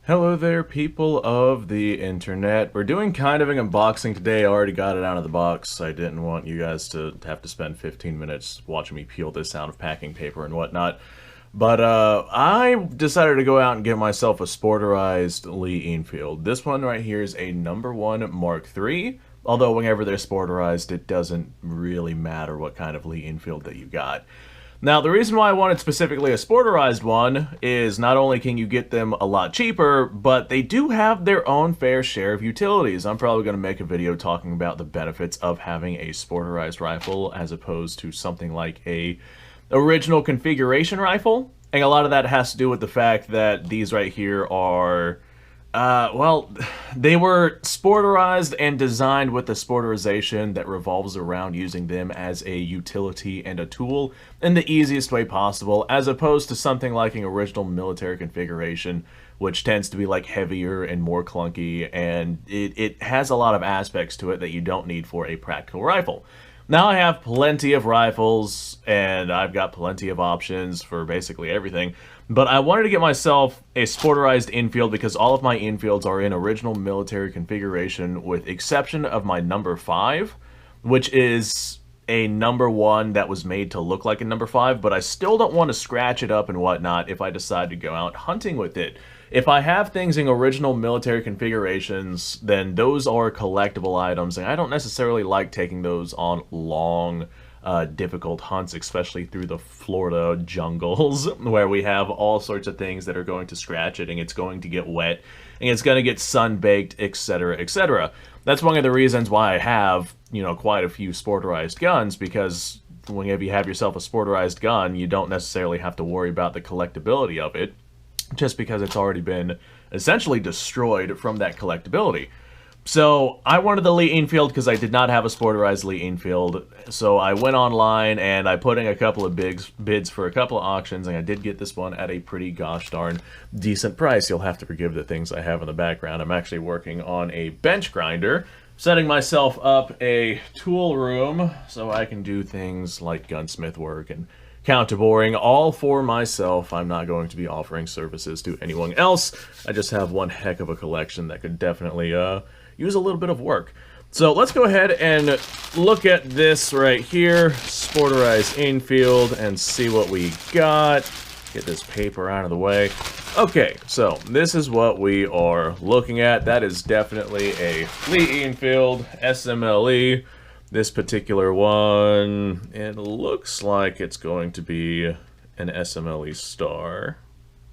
Hello there, people of the internet. We're doing kind of an unboxing today. I already got it out of the box. I didn't want you guys to have to spend 15 minutes watching me peel this out of packing paper and whatnot. But I decided to go out and get myself a sporterized Lee Enfield. This one right here is a No1Mk3. Although whenever they're sporterized, it doesn't really matter what kind of Lee Enfield that you got. Now, the reason why I wanted specifically a sporterized one is not only can you get them a lot cheaper, but they do have their own fair share of utilities. I'm probably going to make a video talking about the benefits of having a sporterized rifle as opposed to something like a original configuration rifle. And a lot of that has to do with the fact that these right here are well, they were sporterized and designed with the sporterization that revolves around using them as a utility and a tool in the easiest way possible, as opposed to something like an original military configuration, which tends to be like heavier and more clunky, and it has a lot of aspects to it that you don't need for a practical rifle. Now I have plenty of rifles, and I've got plenty of options for basically everything, but I wanted to get myself a sporterized Enfield because all of my Enfields are in original military configuration with exception of my number 5, which is a number 1 that was made to look like a number 5, but I still don't want to scratch it up and whatnot if I decide to go out hunting with it. If I have things in original military configurations, then those are collectible items, and I don't necessarily like taking those on long, difficult hunts, especially through the Florida jungles, where we have all sorts of things that are going to scratch it, and it's going to get wet, and it's going to get sun-baked, etc., etc. That's one of the reasons why I have, quite a few sporterized guns, because whenever you have yourself a sporterized gun, you don't necessarily have to worry about the collectability of it, just because it's already been essentially destroyed from that collectability. So I wanted the Lee Enfield because I did not have a sporterized Lee Enfield. So I went online and I put in a couple of bids for a couple of auctions, and I did get this one at a pretty gosh darn decent price. You'll have to forgive the things I have in the background. I'm actually working on a bench grinder, setting myself up a tool room so I can do things like gunsmith work and counterboring all for myself. I'm not going to be offering services to anyone else. I just have one heck of a collection that could definitely use a little bit of work. So let's go ahead and look at this right here, sporterized Enfield, and see what we got. Get this paper out of the way. Okay, so this is what we are looking at. That is definitely a Lee Enfield SMLE. This particular one, it looks like it's going to be an SMLE star.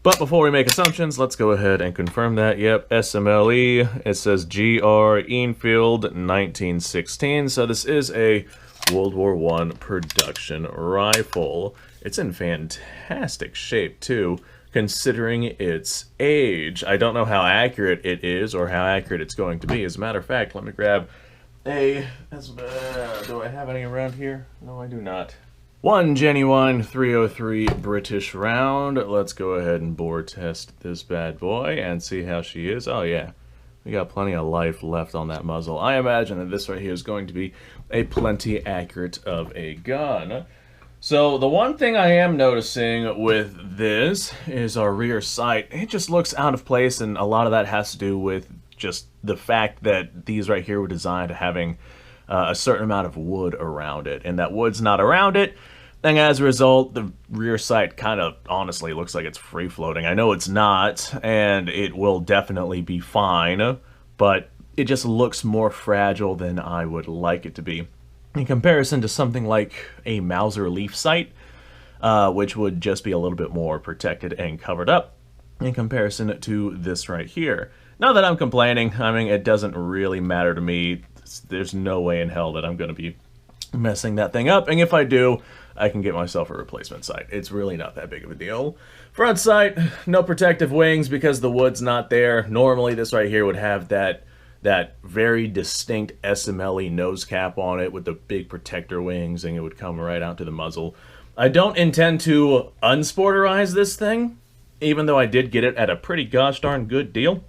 But before we make assumptions, let's go ahead and confirm that. Yep, SMLE. It says GR Enfield 1916. So this is a World War I production rifle. It's in fantastic shape, too, considering its age. I don't know how accurate it is or how accurate it's going to be. As a matter of fact, let me grab do I have any around here? No, I do not. One genuine 303 British round. Let's go ahead and bore test this bad boy and see how she is. Oh yeah, we got plenty of life left on that muzzle. I imagine that this right here is going to be a plenty accurate of a gun. So the one thing I am noticing with this is our rear sight. It just looks out of place, and a lot of that has to do with just the fact that these right here were designed having a certain amount of wood around it, and that wood's not around it, and as a result, the rear sight kind of honestly looks like it's free-floating. I know it's not, and it will definitely be fine, but it just looks more fragile than I would like it to be. In comparison to something like a Mauser leaf sight, which would just be a little bit more protected and covered up in comparison to this right here. Not that I'm complaining. I mean, it doesn't really matter to me. There's no way in hell that I'm going to be messing that thing up. And if I do, I can get myself a replacement sight. It's really not that big of a deal. Front sight, no protective wings because the wood's not there. Normally, this right here would have that very distinct SMLE nose cap on it with the big protector wings, and it would come right out to the muzzle. I don't intend to unsporterize this thing, even though I did get it at a pretty gosh darn good deal.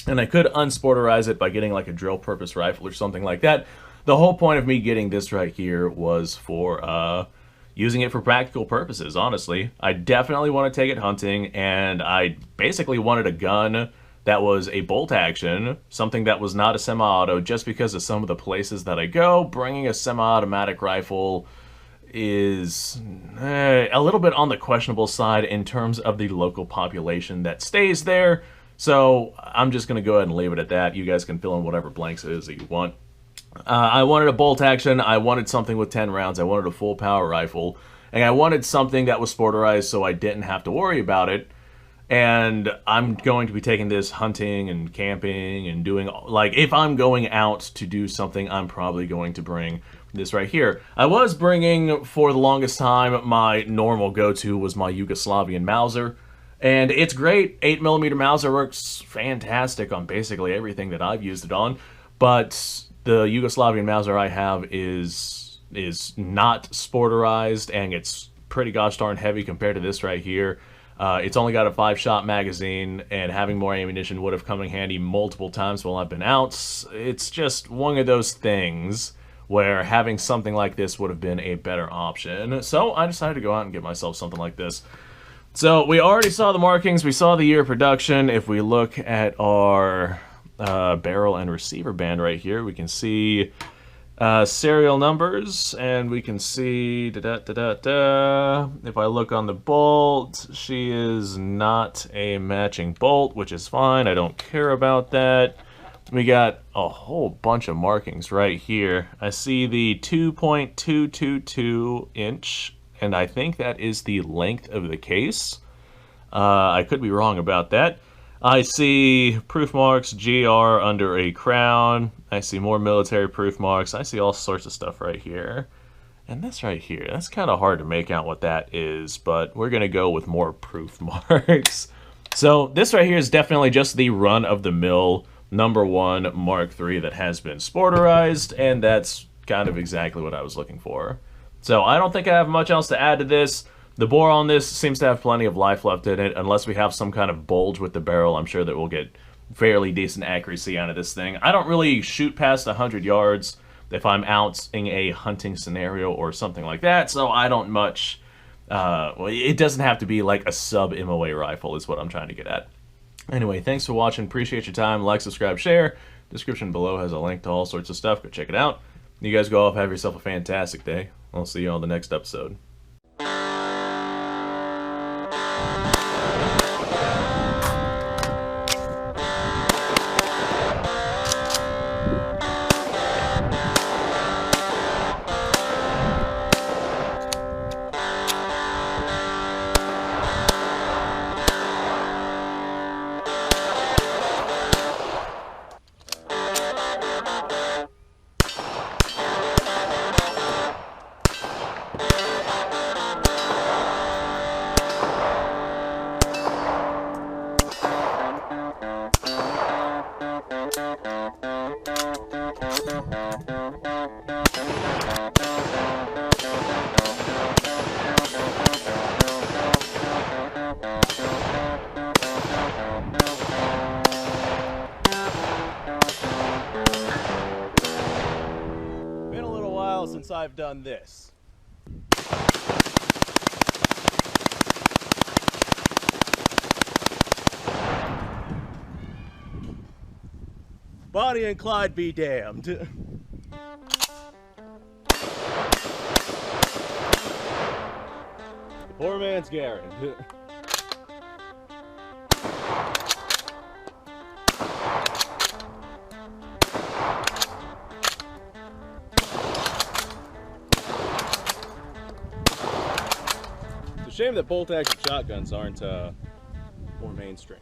And I could unsporterize it by getting like a drill purpose rifle or something like that. The whole point of me getting this right here was for using it for practical purposes, honestly. I definitely want to take it hunting, and I basically wanted a gun that was a bolt action, something that was not a semi-auto, just because of some of the places that I go. Bringing a semi-automatic rifle is a little bit on the questionable side in terms of the local population that stays there. So I'm just going to go ahead and leave it at that. You guys can fill in whatever blanks it is that you want. I wanted a bolt action. I wanted something with 10 rounds. I wanted a full power rifle. And I wanted something that was sporterized so I didn't have to worry about it. And I'm going to be taking this hunting and camping and doing, like, if I'm going out to do something, I'm probably going to bring this right here. I was bringing, for the longest time, my normal go-to was my Yugoslavian Mauser. And it's great. 8mm Mauser works fantastic on basically everything that I've used it on. But the Yugoslavian Mauser I have is not sporterized, and it's pretty gosh darn heavy compared to this right here. It's only got a 5-shot magazine, and having more ammunition would have come in handy multiple times while I've been out. It's just one of those things where having something like this would have been a better option. So I decided to go out and get myself something like this. So we already saw the markings, we saw the year of production. If we look at our barrel and receiver band right here, we can see serial numbers, and we can see if I look on the bolt, she is not a matching bolt, which is fine. I don't care about that. We got a whole bunch of markings right here. I see the 2.222 inch, and I think that is the length of the case. I could be wrong about that. I see proof marks, GR under a crown. I see more military proof marks. I see all sorts of stuff right here. And this right here, that's kind of hard to make out what that is, but we're going to go with more proof marks. So this right here is definitely just the run-of-the-mill No1Mk3 that has been sporterized, and that's kind of exactly what I was looking for. So I don't think I have much else to add to this. The bore on this seems to have plenty of life left in it. Unless we have some kind of bulge with the barrel, I'm sure that we'll get fairly decent accuracy out of this thing. I don't really shoot past 100 yards if I'm out in a hunting scenario or something like that, so I don't much... well, it doesn't have to be like a sub-MOA rifle is what I'm trying to get at. Anyway, thanks for watching. Appreciate your time. Like, subscribe, share. Description below has a link to all sorts of stuff. Go check it out. You guys go off, have yourself a fantastic day. I'll see you on the next episode. Been a little while since I've done this. Bonnie and Clyde be damned. The poor man's Garen. It's a shame that bolt-action shotguns aren't more mainstream.